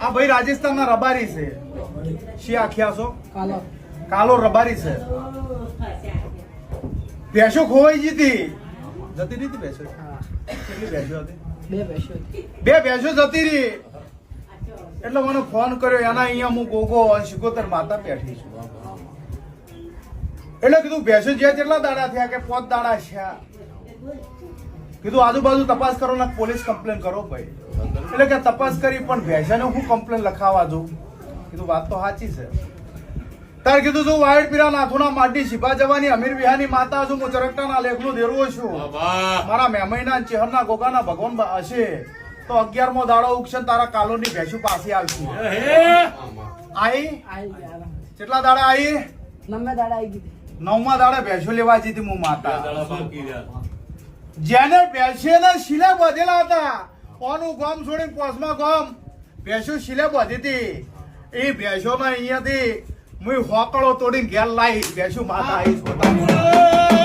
આ ભાઈ રાજસ્થાનના રબારી છે. શી આખ્યા છો? કાલો રબારી છે. ભેંસો ખોવાઈ જતી રહી હતી ભેંસો. કેટલી ભેંસો હતી? બે ભેંસો જતી રહી એટલે મને ફોન કર્યો. એના અહીંયા હું ગોગો શિકોતર માતા બેઠી છું. એટલે કીધું ભેંસો જ્યાં કેટલા દાડા થયા કે 5 દાડા છે. કીધું આજુબાજુ તપાસ કરો ને પોલીસ કમ્પ્લેન કરો ભાઈ. એટલે કે તપાસ કરી પણ ભેંસાને હું કમ્પ્લેન લખાવા દઉં. કીધું વાત તો સાચી છે. તાર કીધું તું વાયડ પીરા નાથુના માટી શિભા જવાની અમીર વિહાની માતા છું. હું ચરકટાના લેખનું દેરવો છું. મારા મેમઈના ચેહરના ગોગાના ભગવાન હશે તો 11મો દાડો ઉગશે તારા કાલોની ભેંસુ પાછી આવશે. આઈ કેટલા દાડા આઈ? 9મા દાડા ભેંસો લેવા જતી હું માતા. જેને ભેંસેને શીલે બાંધેલા હતા ઓનું ગામ છોડીને 5મા ગામ ભેંસો શીલે બાંધી હતી. એ ભેંસોના અહીંયાથી હું હોકળો તોડીને ઘેર લાવી ભેંસુ માતા આવી.